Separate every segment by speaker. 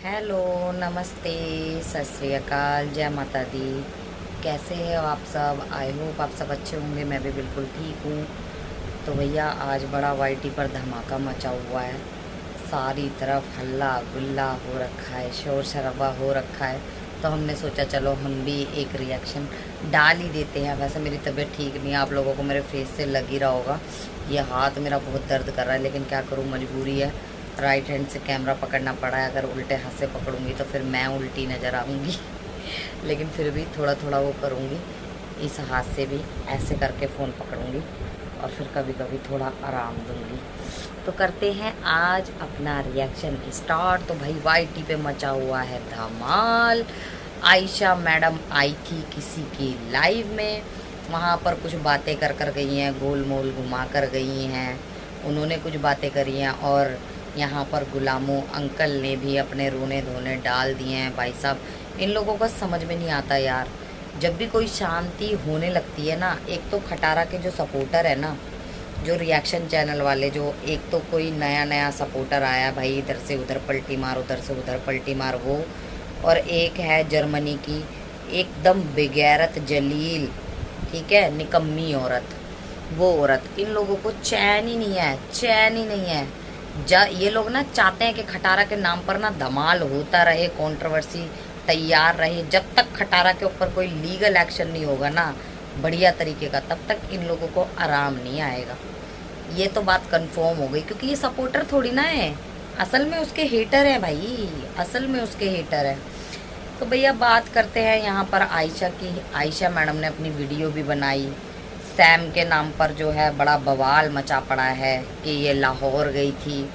Speaker 1: Hello, नमस्ते, सत श्री अकाल, जय माता दी। कैसे हैं आप सब? आई होप आप सब अच्छे होंगे। मैं भी बिल्कुल ठीक हूँ। तो भैया आज बड़ा वाईटी पर धमाका मचा हुआ है। सारी तरफ हल्ला गुल्ला हो रखा है, शोर शराबा हो रखा है। तो हमने सोचा चलो हम भी एक रिएक्शन डाल ही देते हैं। वैसे मेरी तबीयत ठीक नहीं है, आप लोगों को मेरे फेस से लग ही रहा होगा। ये हाथ मेरा बहुत दर्द कर रहा है, लेकिन क्या करूँ, मजबूरी है। राइट हैंड से कैमरा पकड़ना पड़ा है। अगर उल्टे हाथ से पकड़ूंगी तो फिर मैं उल्टी नज़र आऊँगी लेकिन फिर भी थोड़ा थोड़ा वो करूँगी। इस हाथ से भी ऐसे करके फ़ोन पकड़ूंगी और फिर कभी कभी थोड़ा आराम दूंगी। तो करते हैं आज अपना रिएक्शन स्टार्ट। तो भाई वाईटी पे मचा हुआ है धमाल। आयशा मैडम आई थी किसी की लाइव में, वहाँ पर कुछ बातें कर कर गई हैं, गोल मोल घुमा कर गई हैं। उन्होंने कुछ बातें करी हैं और यहाँ पर गुलामों अंकल ने भी अपने रोने धोने डाल दिए हैं। भाई साहब, इन लोगों का समझ में नहीं आता यार। जब भी कोई शांति होने लगती है ना, एक तो खटारा के जो सपोर्टर है ना, जो रिएक्शन चैनल वाले, जो एक तो कोई नया नया सपोर्टर आया भाई, इधर से उधर पलटी मार, उधर से उधर पलटी मार वो। और एक है जर्मनी की एकदम बेगैरत जलील, ठीक है, निकम्मी औरत, वो औरत। इन लोगों को चैन ही नहीं है, चैन ही नहीं है। ये लोग ना चाहते हैं कि खटारा के नाम पर ना धमाल होता रहे, कंट्रोवर्सी तैयार रहे। जब तक खटारा के ऊपर कोई लीगल एक्शन नहीं होगा ना बढ़िया तरीके का, तब तक इन लोगों को आराम नहीं आएगा। ये तो बात कंफर्म हो गई, क्योंकि ये सपोर्टर थोड़ी ना है, असल में उसके हेटर है भाई, असल में उसके हेटर है। तो भैया बात करते हैं यहाँ पर आयशा की। आयशा मैडम ने अपनी वीडियो भी बनाई। सैम के नाम पर जो है बड़ा बवाल मचा पड़ा है कि ये लाहौर गई थी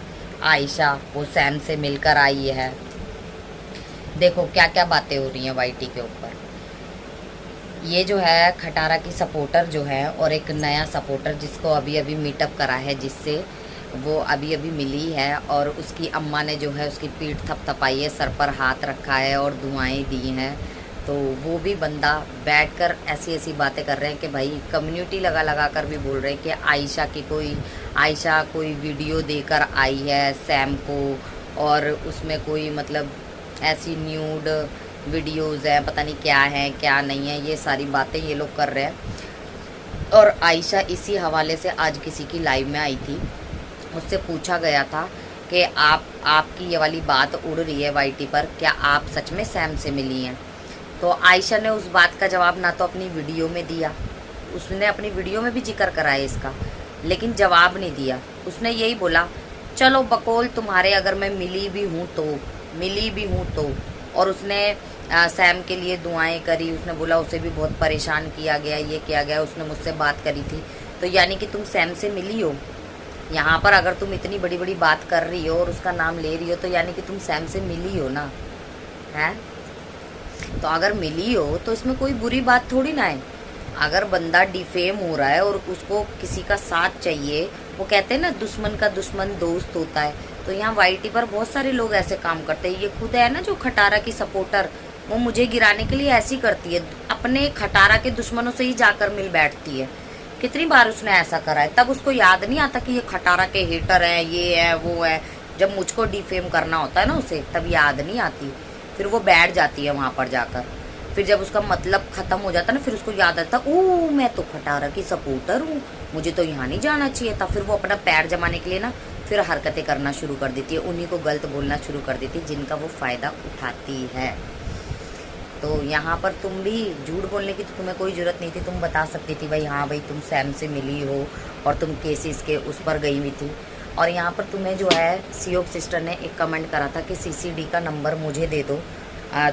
Speaker 1: आयशा, वो सैम से मिलकर आई है। देखो क्या क्या बातें हो रही हैं वाईटी के ऊपर। ये जो है खटारा की सपोर्टर जो है, और एक नया सपोर्टर जिसको अभी अभी मीटअप करा है, जिससे वो अभी अभी मिली है, और उसकी अम्मा ने जो है उसकी पीठ थपथपाई है, सर पर हाथ रखा है और दुआएं दी हैं। तो वो भी बंदा बैठकर ऐसी ऐसी बातें कर रहे हैं कि भाई कम्युनिटी लगा लगा कर भी बोल रहे हैं कि आयशा कोई वीडियो देकर आई है सैम को, और उसमें कोई मतलब ऐसी न्यूड वीडियोज़ हैं, पता नहीं क्या है क्या नहीं है, ये सारी बातें ये लोग कर रहे हैं। और आयशा इसी हवाले से आज किसी की लाइव में आई थी। उससे पूछा गया था कि आपकी ये वाली बात उड़ रही है वाईटी पर, क्या आप सच में सैम से मिली हैं? तो आयशा ने उस बात का जवाब ना तो अपनी वीडियो में दिया, उसने अपनी वीडियो में भी जिक्र करा है इसका, लेकिन जवाब नहीं दिया। उसने यही बोला, चलो बकौल तुम्हारे, अगर मैं मिली भी हूँ तो। और उसने सैम के लिए दुआएं करी। उसने बोला उसे भी बहुत परेशान किया गया, ये किया गया, उसने मुझसे बात करी थी। तो यानी कि तुम सैम से मिली हो। यहाँ पर अगर तुम इतनी बड़ी बड़ी बात कर रही हो और उसका नाम ले रही हो, तो यानी कि तुम सैम से मिली हो ना, है? तो अगर मिली हो तो इसमें कोई बुरी बात थोड़ी ना है। अगर बंदा डिफेम हो रहा है और उसको किसी का साथ चाहिए, वो कहते हैं ना दुश्मन का दुश्मन दोस्त होता है। तो यहाँ वाईटी पर बहुत सारे लोग ऐसे काम करते हैं। ये खुद है ना जो खटारा की सपोर्टर, वो मुझे गिराने के लिए ऐसी करती है, अपने खटारा के दुश्मनों से ही जाकर मिल बैठती है। कितनी बार उसने ऐसा करा है, तब उसको याद नहीं आता कि ये खटारा के हेटर है, ये है वो है। जब मुझको डिफेम करना होता है ना उसे, तब याद नहीं आती, फिर वो बैठ जाती है वहाँ पर जाकर। फिर जब उसका मतलब ख़त्म हो जाता है ना, फिर उसको याद आता, ओ मैं तो खटारा की सपोर्टर हूँ, मुझे तो यहाँ नहीं जाना चाहिए था। फिर वो अपना पैर जमाने के लिए ना फिर हरकतें करना शुरू कर देती है, उन्हीं को गलत बोलना शुरू कर देती है जिनका वो फ़ायदा उठाती है। तो यहाँ पर तुम भी झूठ बोलने की तो तुम्हें कोई ज़रूरत नहीं थी। तुम बता सकती थी भाई, हाँ भाई तुम सैम से मिली हो और तुम केसेस के उस पर गई हुई थी। और यहाँ पर तुम्हें जो है सीओप सिस्टर ने एक कमेंट करा था कि सीसीडी का नंबर मुझे दे दो।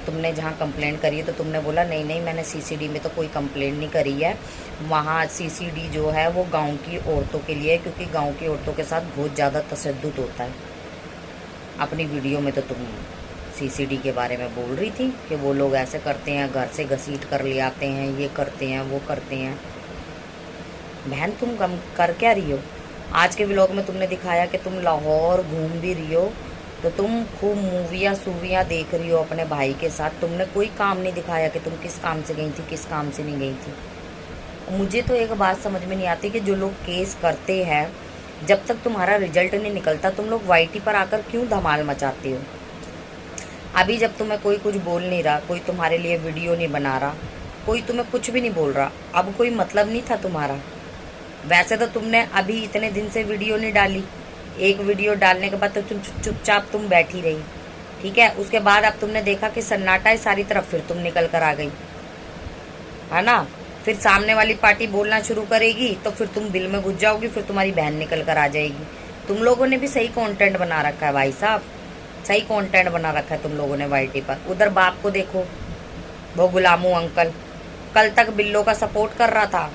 Speaker 1: तुमने जहाँ कंप्लेंट करी है, तो तुमने बोला नहीं नहीं, मैंने सीसीडी में तो कोई कंप्लेंट नहीं करी है। वहाँ सीसीडी जो है वो गांव की औरतों के लिए है, क्योंकि गांव की औरतों के साथ बहुत ज़्यादा तशद्दुद होता है। अपनी वीडियो में तो तुम सीसीडी के बारे में बोल रही थी कि वो लोग ऐसे करते हैं, घर से घसीट कर ले आते हैं, ये करते हैं वो करते हैं। बहन तुम कम कर क्या रही हो? आज के व्लॉग में तुमने दिखाया कि तुम लाहौर घूम भी रही हो, तो तुम खूब मूवियाँ सूवियाँ देख रही हो अपने भाई के साथ। तुमने कोई काम नहीं दिखाया कि तुम किस काम से गई थी, किस काम से नहीं गई थी। मुझे तो एक बात समझ में नहीं आती कि जो लोग केस करते हैं, जब तक तुम्हारा रिजल्ट नहीं निकलता, तुम लोग वाईटी पर आकर क्यों धमाल मचाते हो? अभी जब तुम्हें कोई कुछ बोल नहीं रहा, कोई तुम्हारे लिए वीडियो नहीं बना रहा, कोई तुम्हें कुछ भी नहीं बोल रहा, अब कोई मतलब नहीं था तुम्हारा। वैसे तो तुमने अभी इतने दिन से वीडियो नहीं डाली, एक वीडियो डालने के बाद तो तुम चुपचाप तुम बैठी रही, ठीक है। उसके बाद अब तुमने देखा कि सन्नाटा है सारी तरफ, फिर तुम निकल कर आ गई, है ना। फिर सामने वाली पार्टी बोलना शुरू करेगी तो फिर तुम बिल में घुस जाओगी, फिर तुम्हारी बहन निकल कर आ जाएगी। तुम लोगों ने भी सही कंटेंट बना रखा है भाई साहब, सही कंटेंट बना रखा है तुम लोगों ने वाईटी पर। उधर बाप को देखो, वो गुलामू अंकल कल तक बिल्लो का सपोर्ट कर रहा था,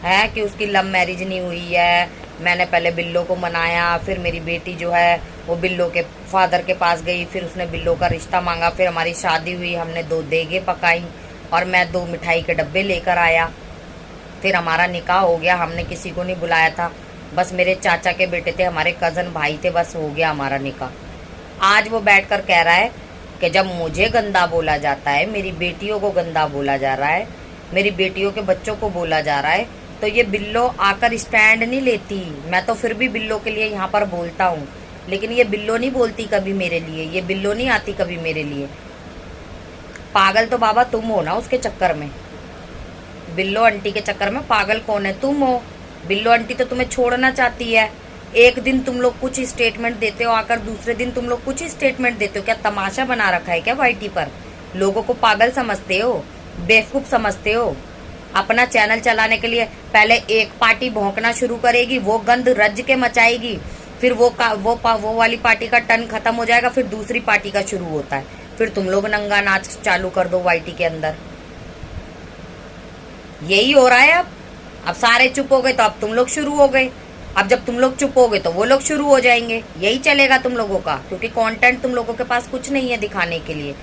Speaker 1: है कि उसकी लव मैरिज नहीं हुई है, मैंने पहले बिल्लो को मनाया, फिर मेरी बेटी जो है वो बिल्लो के फादर के पास गई, फिर उसने बिल्लो का रिश्ता मांगा, फिर हमारी शादी हुई, हमने 2 देगे पकाई और मैं 2 मिठाई के डब्बे लेकर आया, फिर हमारा निकाह हो गया। हमने किसी को नहीं बुलाया था, बस मेरे चाचा के बेटे थे, हमारे कज़न भाई थे, बस हो गया हमारा निकाह। आज वो बैठकर कह रहा है कि जब मुझे गंदा बोला जाता है, मेरी बेटियों को गंदा बोला जा रहा है, मेरी बेटियों के बच्चों को बोला जा रहा है, तो ये बिल्लो आकर स्टैंड नहीं लेती। मैं तो फिर भी बिल्लो के लिए यहाँ पर बोलता हूँ, लेकिन ये बिल्लो नहीं बोलती कभी मेरे लिए, ये बिल्लो नहीं आती कभी मेरे लिए। पागल तो बाबा तुम हो ना उसके चक्कर में, बिल्लो आंटी के चक्कर में पागल कौन है? तुम हो। बिल्लो आंटी तो तुम्हें छोड़ना चाहती है। एक दिन तुम लोग कुछ स्टेटमेंट देते हो आकर, दूसरे दिन तुम लोग कुछ स्टेटमेंट देते हो। क्या तमाशा बना रखा है क्या वाईटी पर? लोगों को पागल समझते हो, बेवकूफ समझते हो। अपना चैनल चलाने के लिए पहले एक पार्टी भौंकना शुरू करेगी, वो गंद रज के मचाएगी, फिर वो वाली पार्टी का टर्न खत्म हो जाएगा, फिर दूसरी पार्टी का शुरू होता है, फिर तुम लोग नंगा नाच चालू कर दो वाईटी के अंदर। यही हो रहा है अब सारे चुप हो गए तो अब तुम लोग शुरू हो गए, अब जब तुम लोग चुप हो गए तो वो लोग शुरू हो जाएंगे। यही चलेगा तुम लोगों का, क्योंकि कंटेंट तुम लोगों के पास कुछ नहीं है दिखाने के लिए।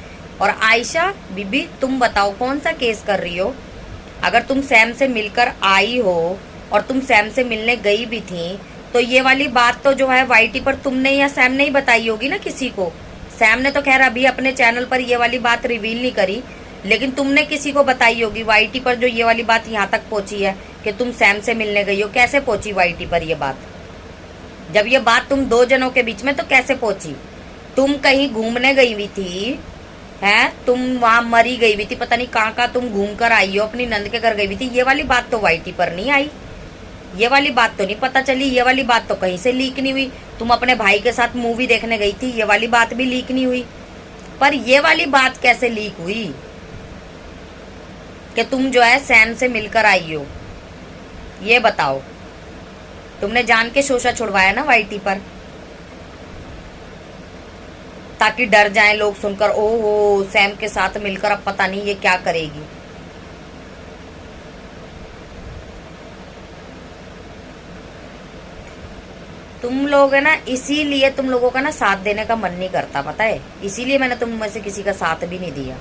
Speaker 1: और आयशा बीबी तुम बताओ कौन सा केस कर रही हो? अगर तुम सैम से मिलकर आई हो और तुम सैम से मिलने गई भी थी, तो ये वाली बात तो जो है वाईटी पर तुमने या सैम ने ही बताई होगी ना किसी को। सैम ने तो खैर अभी अपने चैनल पर ये वाली बात रिवील नहीं करी, लेकिन तुमने किसी को बताई होगी वाईटी पर, जो ये वाली बात यहाँ तक पहुंची है कि तुम सैम से मिलने गई हो। कैसे पहुंची वाईटी पर ये बात? जब ये बात तुम 2 जनों के बीच में, तो कैसे पहुंची? तुम कहीं घूमने गई हुई थी, है, तुम वहां मरी गई हुई थी, पता नहीं कहाँ तुम घूम कर आई हो, अपनी नंद के घर गई हुई थी। ये वाली बात तो वाईटी पर नहीं आई, ये वाली बात तो नहीं पता चली, ये वाली बात तो कहीं से लीक नहीं हुई। तुम अपने भाई के साथ मूवी देखने गई थी, ये वाली बात भी लीक नहीं हुई। पर ये वाली बात कैसे लीक हुई कि तुम जो है सैम से मिलकर आई हो? ये बताओ। तुमने जान के शोषा छुड़वाया ना वाईटी पर, ताकि डर जाएं लोग सुनकर, ओहो सैम के साथ मिलकर अब पता नहीं ये क्या करेगी। तुम लोग है ना, इसीलिए तुम लोगों का ना साथ देने का मन नहीं करता, पता है? इसीलिए मैंने तुम में से किसी का साथ भी नहीं दिया,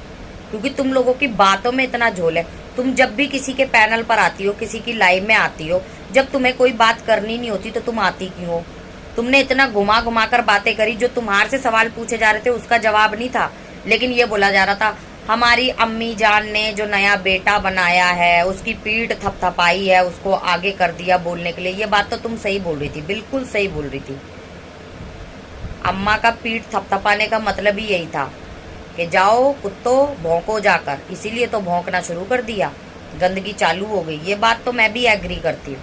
Speaker 1: क्योंकि तुम लोगों की बातों में इतना झोल है। तुम जब भी किसी के पैनल पर आती हो, किसी की लाइव में आती हो, जब तुम्हें कोई बात करनी नहीं होती तो तुम आती क्यों हो? तुमने इतना घुमा घुमा कर बातें करी, जो तुम्हारे से सवाल पूछे जा रहे थे उसका जवाब नहीं था, लेकिन ये बोला जा रहा था हमारी अम्मी जान ने जो नया बेटा बनाया है उसकी पीठ थपथपाई है, उसको आगे कर दिया बोलने के लिए। ये बात तो तुम सही बोल रही थी, बिल्कुल सही बोल रही थी। अम्मा का पीठ थपथपाने का मतलब ही यही था कि जाओ कुत्तो भौंको जाकर, इसीलिए तो भौंकना शुरू कर दिया, गंदगी चालू हो गई। ये बात तो मैं भी एग्री करती हूँ।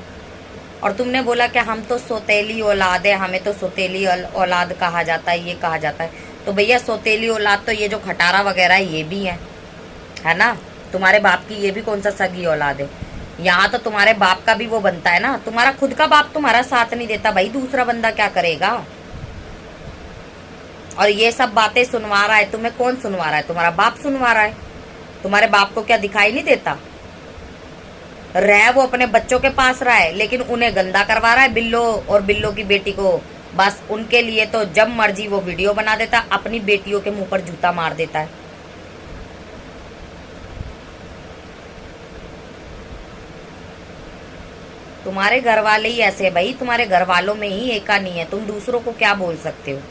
Speaker 1: और तुमने बोला कि हम तो सौतेली औलाद है, हमें तो सौतेली औलाद कहा जाता है, ये कहा जाता है। तो भैया सौतेली औलाद तो ये जो खटारा वगैरह है ये भी है ना? तुम्हारे बाप की ये भी कौन सा सगी औलाद है? यहाँ तो तुम्हारे बाप का भी वो बनता है ना, तुम्हारा खुद का बाप तुम्हारा साथ नहीं देता भाई, दूसरा बंदा क्या करेगा? और ये सब बातें सुनवा रहा है तुम्हें, कौन सुनवा रहा है? तुम्हारा बाप सुनवा रहा है। तुम्हारे बाप को क्या दिखाई नहीं देता? रह वो अपने बच्चों के पास रहा है, लेकिन उन्हें गंदा करवा रहा है बिल्लो और बिल्लो की बेटी को। बस उनके लिए तो जब मर्जी वो वीडियो बना देता, अपनी बेटियों के मुंह पर जूता मार देता है। तुम्हारे घर वाले ही ऐसे है भाई, तुम्हारे घर वालों में ही एका नहीं है, तुम दूसरों को क्या बोल सकते हो?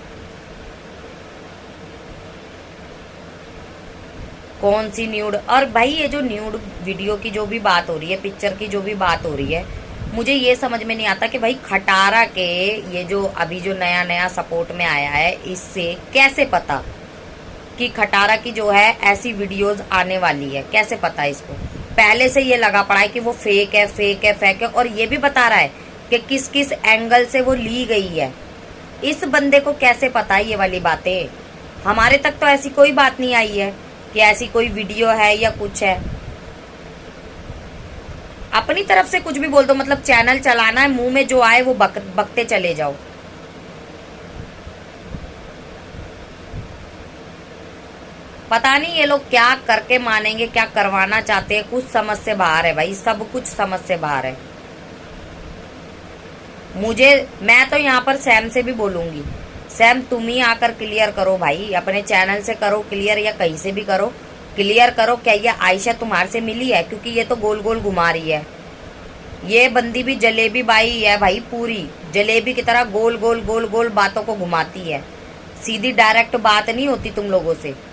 Speaker 1: कौन सी न्यूड? और भाई ये जो न्यूड वीडियो की जो भी बात हो रही है, पिक्चर की जो भी बात हो रही है, मुझे ये समझ में नहीं आता कि भाई खटारा के ये जो अभी जो नया नया सपोर्ट में आया है, इससे कैसे पता कि खटारा की जो है ऐसी वीडियोस आने वाली है। कैसे पता है इसको? पहले से ये लगा पड़ा है कि वो फेक है, फेक है, फेक है, और ये भी बता रहा है कि किस किस एंगल से वो ली गई है। इस बंदे को कैसे पता है ये वाली बातें? हमारे तक तो ऐसी कोई बात नहीं आई है कि ऐसी कोई वीडियो है या कुछ है। अपनी तरफ से कुछ भी बोल दो, मतलब चैनल चलाना है, मुंह में जो आए वो बकते चले जाओ। पता नहीं ये लोग क्या करके मानेंगे, क्या करवाना चाहते हैं। कुछ समझ से बाहर है भाई, सब कुछ समझ से बाहर है। मैं तो यहाँ पर सैम से भी बोलूंगी, सैम तुम ही आकर क्लियर करो भाई, अपने चैनल से करो क्लियर या कहीं से भी करो, क्लियर करो क्या ये आयशा तुम्हारे से मिली है? क्योंकि ये तो गोल गोल घुमा रही है। ये बंदी भी जलेबी बाई है भाई, पूरी जलेबी की तरह गोल गोल गोल गोल बातों को घुमाती है। सीधी डायरेक्ट बात नहीं होती तुम लोगों से।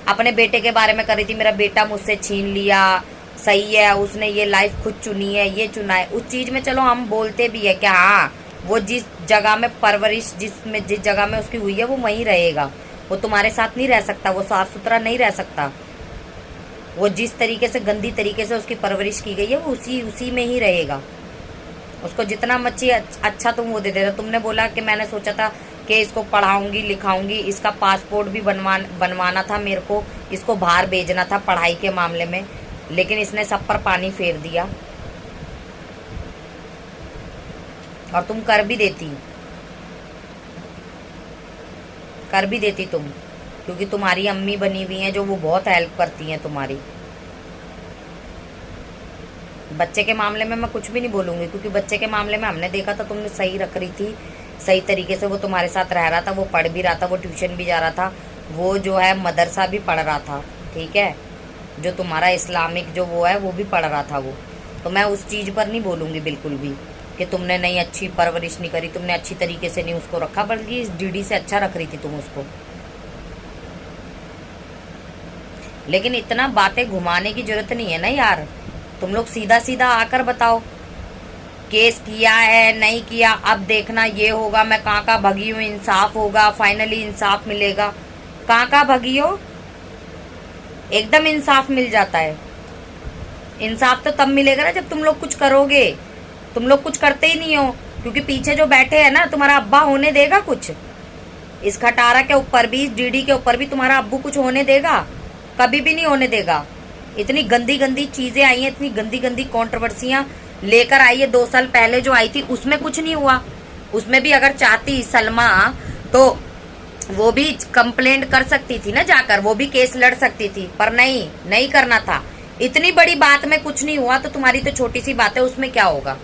Speaker 1: अपने बेटे के बारे में कर रही थी, मेरा बेटा मुझसे छीन लिया, सही है, उसने ये लाइफ खुद चुनी है, ये चुना है। उस चीज में चलो हम बोलते भी है कि हाँ वो जिस जगह में परवरिश जिस जगह में उसकी हुई है वो वहीं रहेगा। वो तुम्हारे साथ नहीं रह सकता, वो साफ सुथरा नहीं रह सकता। वो जिस तरीके से गंदी तरीके से उसकी परवरिश की गई है वो उसी में ही रहेगा। उसको जितना मर्जी अच्छा तुम वो दे देना। तुमने बोला कि मैंने सोचा था कि इसको पढ़ाऊंगी लिखाऊंगी, इसका पासपोर्ट भी बनवाना था मेरे को, इसको बाहर भेजना था पढ़ाई के मामले में, लेकिन इसने सब पर पानी फेर दिया। और तुम कर भी देती तुम, क्योंकि तुम्हारी अम्मी बनी हुई हैं जो वो बहुत हेल्प करती हैं तुम्हारी। बच्चे के मामले में मैं कुछ भी नहीं बोलूंगी, क्योंकि बच्चे के मामले में हमने देखा था तुमने सही रख रही थी, सही तरीके से वो तुम्हारे साथ रह रहा था, वो पढ़ भी रहा था, वो ट्यूशन भी जा रहा था, वो जो है मदरसा भी पढ़ रहा था, ठीक है, जो तुम्हारा इस्लामिक जो वो है वो भी पढ़ रहा था वो। तो मैं उस चीज़ पर नहीं बोलूँगी बिल्कुल भी कि तुमने नहीं अच्छी परवरिश नहीं करी, तुमने अच्छी तरीके से नहीं उसको रखा, बल्कि इस डीडी से अच्छा रख रही थी तुम उसको। लेकिन इतना बातें घुमाने की जरूरत नहीं है ना यार। तुम लोग सीधा सीधा आकर बताओ केस किया है नहीं किया, अब देखना ये होगा, मैं कहाँ भगी हूँ, इंसाफ होगा, फाइनली इंसाफ मिलेगा। कहाँ भगी हो? एकदम इंसाफ मिल जाता है। इंसाफ तो तब मिलेगा ना जब तुम लोग कुछ करोगे। तुम लोग कुछ करते ही नहीं हो, क्योंकि पीछे जो बैठे हैं ना, तुम्हारा अब्बा होने देगा कुछ? इस खटारा के ऊपर भी, इस डीडी के ऊपर भी तुम्हारा अब्बू कुछ होने देगा? कभी भी नहीं होने देगा। इतनी गंदी गंदी चीजें आई हैं, इतनी गंदी गंदी कॉन्ट्रोवर्सियां लेकर आई है। 2 साल पहले जो आई थी उसमें कुछ नहीं हुआ। उसमें भी अगर चाहती सलमा तो वो भी कंप्लेंट कर सकती थी ना, जाकर वो भी केस लड़ सकती थी, पर नहीं करना था। इतनी बड़ी बात में कुछ नहीं हुआ तो तुम्हारी तो छोटी सी बात है, उसमें क्या होगा?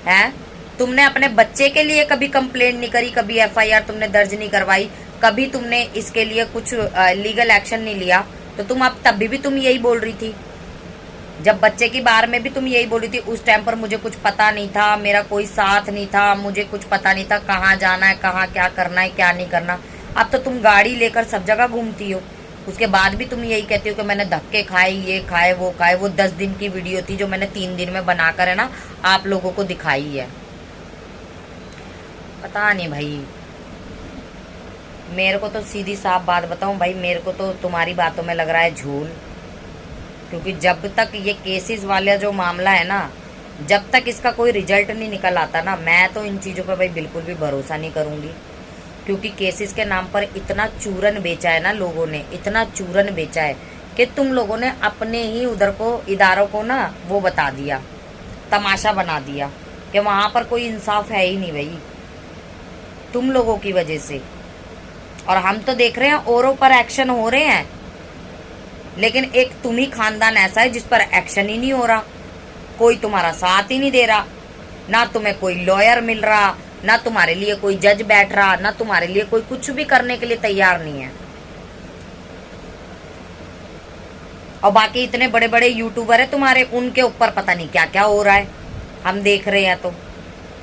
Speaker 1: है तुमने अपने बच्चे के लिए कभी कंप्लेंट नहीं करी, कभी एफआईआर तुमने दर्ज नहीं करवाई, कभी तुमने इसके लिए कुछ लीगल एक्शन नहीं लिया। तो तुम अब तभी भी तुम यही बोल रही थी, जब बच्चे की बार में भी तुम यही बोल रही थी, उस टाइम पर मुझे कुछ पता नहीं था, मेरा कोई साथ नहीं था, मुझे कुछ पता नहीं था कहाँ जाना है, कहाँ क्या करना है, क्या नहीं करना। अब तो तुम गाड़ी लेकर सब जगह घूमती हो, उसके बाद भी तुम यही कहती हो कि मैंने धक्के खाए, ये खाए, वो खाए। वो 10 दिन की वीडियो थी जो मैंने 3 दिन में बनाकर है ना आप लोगों को दिखाई है। पता नहीं भाई, मेरे को तो सीधी साफ बात बताऊं भाई, मेरे को तो तुम्हारी बातों में लग रहा है झूल। क्योंकि जब तक ये केसेस वाला जो मामला है ना, जब तक इसका कोई रिजल्ट नहीं निकल आता ना, मैं तो इन चीज़ों पर भाई बिल्कुल भी भरोसा नहीं करूँगी। क्योंकि केसेस के नाम पर इतना चूरन बेचा है ना लोगों ने, इतना चूरन बेचा है कि तुम लोगों ने अपने ही उधर को इदारों को ना वो बता दिया, तमाशा बना दिया कि वहाँ पर कोई इंसाफ है ही नहीं भाई, तुम लोगों की वजह से। और हम तो देख रहे हैं औरों पर एक्शन हो रहे हैं, लेकिन एक तुम ही खानदान ऐसा है जिस पर एक्शन ही नहीं हो रहा, कोई तुम्हारा साथ ही नहीं दे रहा, ना तुम्हें कोई लॉयर मिल रहा, ना तुम्हारे लिए कोई जज बैठ रहा, ना तुम्हारे लिए कोई कुछ भी करने के लिए तैयार नहीं है। और बाकी इतने बड़े बड़े यूट्यूबर है तुम्हारे, उनके ऊपर पता नहीं क्या क्या हो रहा है, हम देख रहे हैं। तो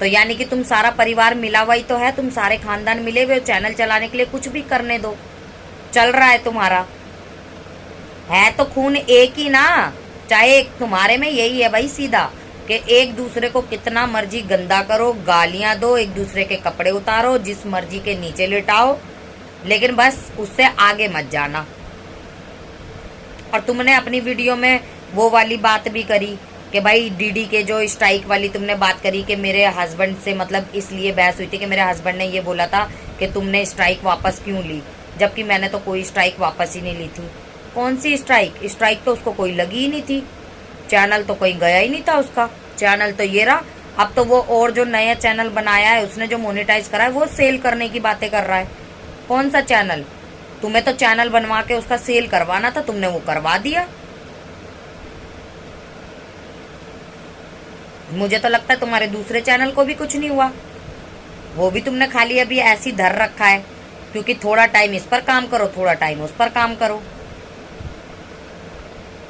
Speaker 1: यानी कि तुम सारा परिवार मिला हुआ ही तो है, तुम सारे खानदान मिले हुए, चैनल चलाने के लिए कुछ भी करने दो, चल रहा है तुम्हारा। है तो खून एक ही ना, चाहे तुम्हारे में यही है भाई सीधा कि एक दूसरे को कितना मर्जी गंदा करो, गालियां दो, एक दूसरे के कपड़े उतारो, जिस मर्जी के नीचे लिटाओ, लेकिन बस उससे आगे मत जाना। और तुमने अपनी वीडियो में वो वाली बात भी करी कि भाई डीडी के जो स्ट्राइक वाली तुमने बात करी कि मेरे हस्बैंड से मतलब इसलिए बहस हुई थी कि मेरे हस्बैंड ने ये बोला था कि तुमने स्ट्राइक वापस क्यों ली, जबकि मैंने तो कोई स्ट्राइक वापस ही नहीं ली थी। कौन सी स्ट्राइक? स्ट्राइक तो उसको कोई लगी ही नहीं थी, चैनल तो कोई गया ही नहीं था उसका, चैनल तो ये रहा। अब तो वो और जो नया चैनल बनाया है उसने जो मोनेटाइज करा है वो सेल करने की बातें कर रहा है। कौन सा चैनल? तुम्हें तो चैनल बनवा के उसका सेल करवाना था, तुमने वो करवा दिया। मुझे तो लगता है तुम्हारे दूसरे चैनल को भी कुछ नहीं हुआ, वो भी तुमने खाली अभी ऐसी धर रखा है, क्योंकि थोड़ा टाइम इस पर काम करो, थोड़ा टाइम उस पर काम करो।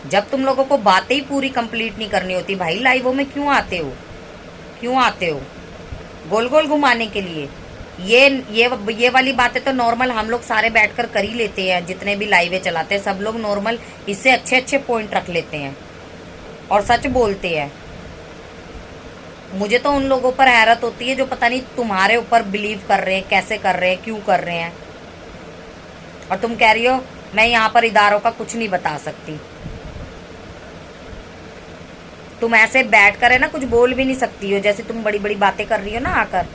Speaker 1: जब तुम लोगों को बातें ही पूरी कंप्लीट नहीं करनी होती भाई, लाइवों में क्यों आते हो? क्यों आते हो? गोल गोल घुमाने के लिए। ये वाली बातें तो नॉर्मल हम लोग सारे बैठकर कर ही लेते हैं, जितने भी लाइवें चलाते हैं सब लोग नॉर्मल इससे अच्छे अच्छे पॉइंट रख लेते हैं और सच बोलते हैं। मुझे तो उन लोगों पर हैरत होती है जो पता नहीं तुम्हारे ऊपर बिलीव कर रहे हैं, कैसे कर रहे हैं, क्यों कर रहे हैं। और तुम कह रही हो मैं यहाँ पर इदारों का कुछ नहीं बता सकती। तुम ऐसे बैठ कर है ना कुछ बोल भी नहीं सकती हो, जैसे तुम बड़ी बड़ी बातें कर रही हो ना आकर,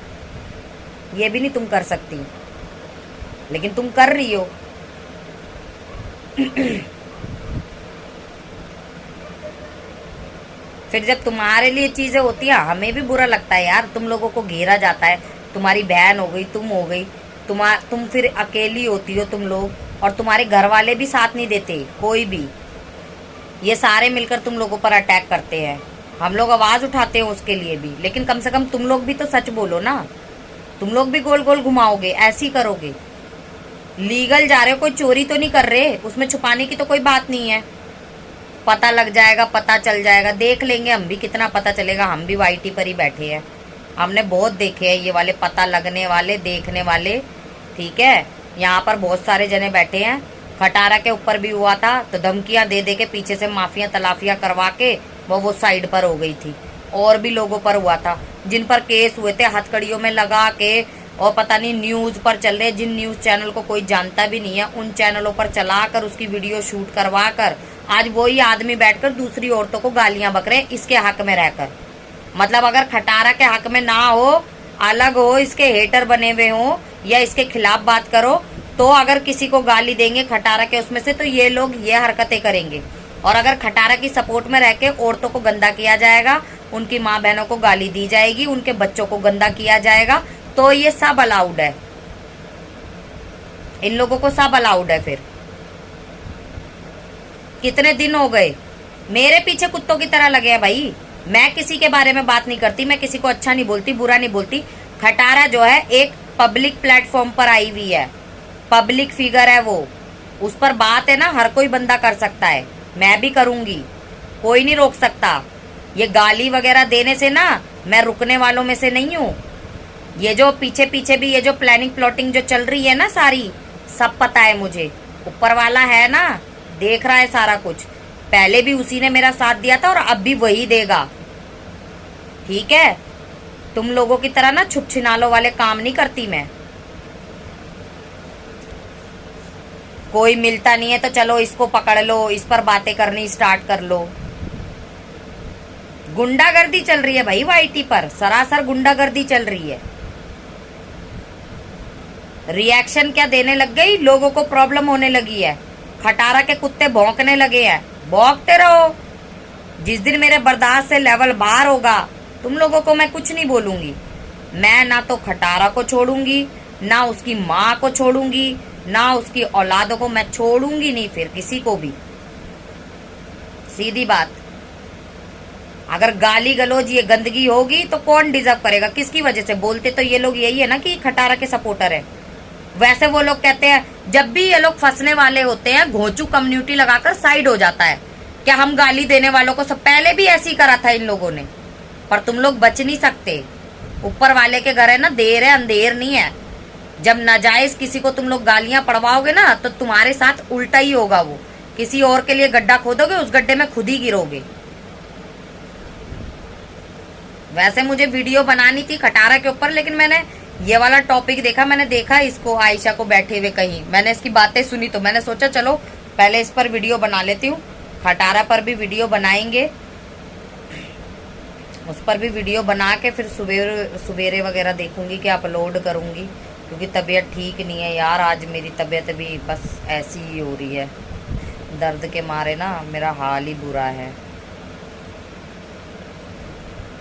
Speaker 1: ये भी नहीं तुम कर सकती, लेकिन तुम कर रही हो। फिर जब तुम्हारे लिए चीजें होती है हमें भी बुरा लगता है यार, तुम लोगों को घेरा जाता है, तुम्हारी बहन हो गई, तुम हो गई, तुम फिर अकेली होती हो तुम लोग, और तुम्हारे घर वाले भी साथ नहीं देते, कोई भी, ये सारे मिलकर तुम लोगों पर अटैक करते हैं। हम लोग आवाज उठाते हैं उसके लिए भी, लेकिन कम से कम तुम लोग भी तो सच बोलो ना। तुम लोग भी गोल गोल घुमाओगे, ऐसी करोगे। लीगल जा रहे हो, कोई चोरी तो नहीं कर रहे, उसमें छुपाने की तो कोई बात नहीं है। पता लग जाएगा, पता चल जाएगा, देख लेंगे हम भी, कितना पता चलेगा, हम भी वाईटी पर ही बैठे हैं, हमने बहुत देखे हैं ये वाले पता लगने वाले, देखने वाले, ठीक है। यहाँ पर बहुत सारे जने बैठे हैं। खटारा के ऊपर भी हुआ था तो धमकियां दे दे के पीछे से माफिया तलाफिया करवा के वो साइड पर हो गई थी। और भी लोगों पर हुआ था जिन पर केस हुए थे हथकड़ियों में लगा के, और पता नहीं न्यूज पर चल रहे, जिन न्यूज चैनल को कोई जानता भी नहीं है उन चैनलों पर चलाकर उसकी वीडियो शूट करवा कर आज वही आदमी बैठकर दूसरी औरतों को गालियां बक रहे इसके हक में रहकर। मतलब अगर खटारा के हक में ना हो, अलग हो, इसके हेटर बने हुए हो या इसके खिलाफ बात करो, तो अगर किसी को गाली देंगे खटारा के उसमें से तो ये लोग ये हरकतें करेंगे। और अगर खटारा की सपोर्ट में रह के औरतों को गंदा किया जाएगा, उनकी माँ बहनों को गाली दी जाएगी, उनके बच्चों को गंदा किया जाएगा, तो ये सब अलाउड है, इन लोगों को सब अलाउड है। फिर कितने दिन हो गए मेरे पीछे कुत्तों की तरह लगे हैं भाई। मैं किसी के बारे में बात नहीं करती, मैं किसी को अच्छा नहीं बोलती, बुरा नहीं बोलती। खटारा जो है एक पब्लिक प्लेटफॉर्म पर आई हुई है, पब्लिक फिगर है वो, उस पर बात है ना हर कोई बंदा कर सकता है, मैं भी करूंगी, कोई नहीं रोक सकता। ये गाली वगैरह देने से ना मैं रुकने वालों में से नहीं हूँ। ये जो पीछे पीछे भी ये जो प्लानिंग प्लॉटिंग जो चल रही है ना सारी, सब पता है मुझे, ऊपर वाला है ना, देख रहा है सारा कुछ। पहले भी उसी ने मेरा साथ दिया था और अब भी वही देगा, ठीक है। तुम लोगों की तरह ना छुप छिनालों वाले काम नहीं करती मैं। कोई मिलता नहीं है तो चलो इसको पकड़ लो, इस पर बातें करनी स्टार्ट कर लो। गुंडागर्दी चल रही है भाई वाईटी पर, सरासर गुंडागर्दी चल रही है। रिएक्शन क्या देने लग गई, लोगों को प्रॉब्लम होने लगी है। खटारा के कुत्ते भौंकने लगे हैं, भौंकते रहो। जिस दिन मेरे बर्दाश्त से लेवल बाहर होगा तुम लोगों को मैं कुछ नहीं बोलूंगी। मैं ना तो खटारा को छोड़ूंगी, ना उसकी माँ को छोड़ूंगी, ना उसकी औलादों को मैं छोड़ूंगी नहीं, फिर किसी को भी। सीधी बात। अगर गाली गलौज ये गंदगी होगी तो कौन डिजर्व करेगा, किसकी वजह से? बोलते तो ये लोग यही है ना कि खटारा के सपोर्टर है। वैसे वो लोग कहते हैं जब भी ये लोग फंसने वाले होते हैं घोंचू कम्युनिटी लगाकर साइड हो जाता है। क्या हम गाली देने वालों को सब पहले भी ऐसे ही करा था इन लोगों ने, पर तुम लोग बच नहीं सकते। ऊपर वाले के घर है ना, देर है अंधेर नहीं है। जब नाजायज किसी को तुम लोग गालियां पड़वाओगे ना तो तुम्हारे साथ उल्टा ही होगा। वो किसी और के लिए गड्ढा खोदोगे, उस गड्ढे में खुद ही गिरोगे। वैसे मुझे वीडियो बनानी थी खटारा के ऊपर, लेकिन मैंने ये वाला टॉपिक देखा, मैंने देखा इसको आयशा को बैठे हुए कहीं, मैंने इसकी बातें सुनी तो मैंने सोचा चलो पहले इस पर वीडियो बना लेती हूँ। खटारा पर भी वीडियो बनाएंगे, उस पर भी वीडियो बना के फिर सवेरे वगैरह देखूंगी कि अपलोड करूंगी, क्योंकि तबीयत ठीक नहीं है यार। आज मेरी तबीयत भी बस ऐसी ही हो रही है, दर्द के मारे ना मेरा हाल ही बुरा है।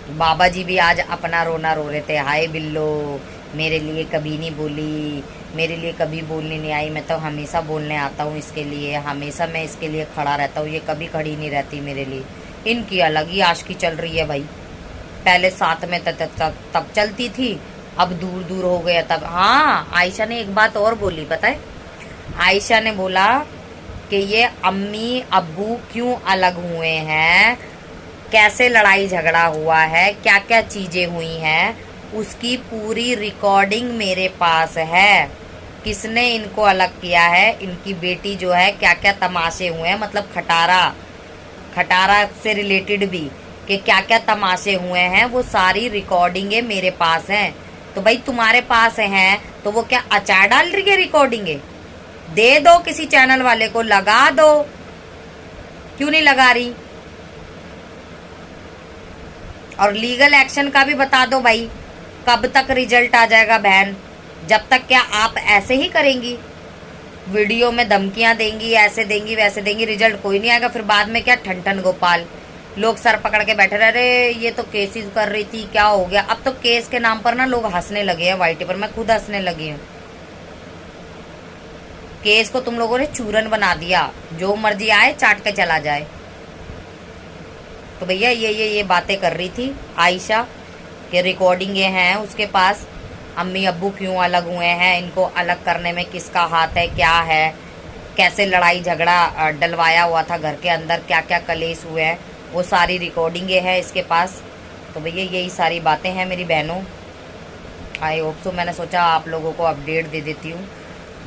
Speaker 1: बाबा जी भी आज अपना रोना रो रहे थे, हाय बिल्लो मेरे लिए कभी नहीं बोली, मेरे लिए कभी बोलने नहीं आई, मैं तो हमेशा बोलने आता हूँ इसके लिए, हमेशा मैं इसके लिए खड़ा रहता हूँ, ये कभी खड़ी नहीं रहती मेरे लिए। इनकी अलग ही आशिकी चल रही है भाई, पहले साथ में तब चलती थी, अब दूर दूर हो गया तब। हाँ, आयशा ने एक बात और बोली पता है, आयशा ने बोला कि ये अम्मी अब्बू क्यों अलग हुए हैं, कैसे लड़ाई झगड़ा हुआ है, क्या क्या चीजें हुई हैं, उसकी पूरी रिकॉर्डिंग मेरे पास है। किसने इनको अलग किया है, इनकी बेटी जो है, क्या क्या तमाशे हुए हैं, मतलब खटारा से रिलेटेड भी कि क्या क्या तमाशे हुए हैं, वो सारी रिकॉर्डिंगें मेरे पास हैं। तो भाई तुम्हारे पास हैं तो वो क्या अचार डाल रही है रिकॉर्डिंगें? दे दो किसी चैनल वाले को, लगा दो, क्यों नहीं लगा रही? और लीगल एक्शन का भी बता दो भाई, कब तक रिजल्ट आ जाएगा बहन? जब तक क्या आप ऐसे ही करेंगी, वीडियो में धमकियां देंगी, ऐसे देंगी वैसे देंगी, रिजल्ट कोई नहीं आएगा। फिर बाद में क्या ठन गोपाल, लोग सर पकड़ के बैठे रहे, अरे ये तो केसेस कर रही थी, क्या हो गया? अब तो केस के नाम पर ना लोग हंसने लगे हैं वाईटी पर, मैं खुद हंसने लगी हूँ। केस को तुम लोगों ने चूरन बना दिया, जो मर्जी आए चाट के चला जाए। तो भैया ये बातें कर रही थी आयशा के रिकॉर्डिंग ये हैं उसके पास, अम्मी अब्बू क्यों अलग हुए हैं, इनको अलग करने में किसका हाथ है, क्या है, कैसे लड़ाई झगड़ा डलवाया हुआ था घर के अंदर, क्या क्या कलेश हुए हैं, वो सारी रिकॉर्डिंगें हैं इसके पास। तो भैया यही सारी बातें हैं मेरी बहनों। आई होप सो, मैंने सोचा आप लोगों को अपडेट दे देती हूँ।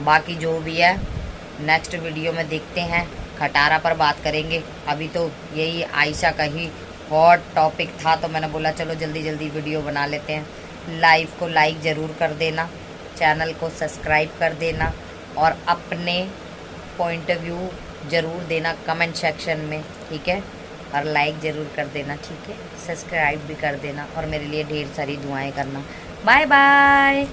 Speaker 1: बाकी जो भी है नेक्स्ट वीडियो में देखते हैं, खटारा पर बात करेंगे। अभी तो यही आयशा का ही हॉट टॉपिक था, तो मैंने बोला चलो जल्दी जल्दी वीडियो बना लेते हैं। लाइव को लाइक ज़रूर कर देना, चैनल को सब्सक्राइब कर देना, और अपने पॉइंट ऑफ व्यू ज़रूर देना कमेंट सेक्शन में, ठीक है? और लाइक ज़रूर कर देना, ठीक है? सब्सक्राइब भी कर देना, और मेरे लिए ढेर सारी दुआएं करना। Bye bye.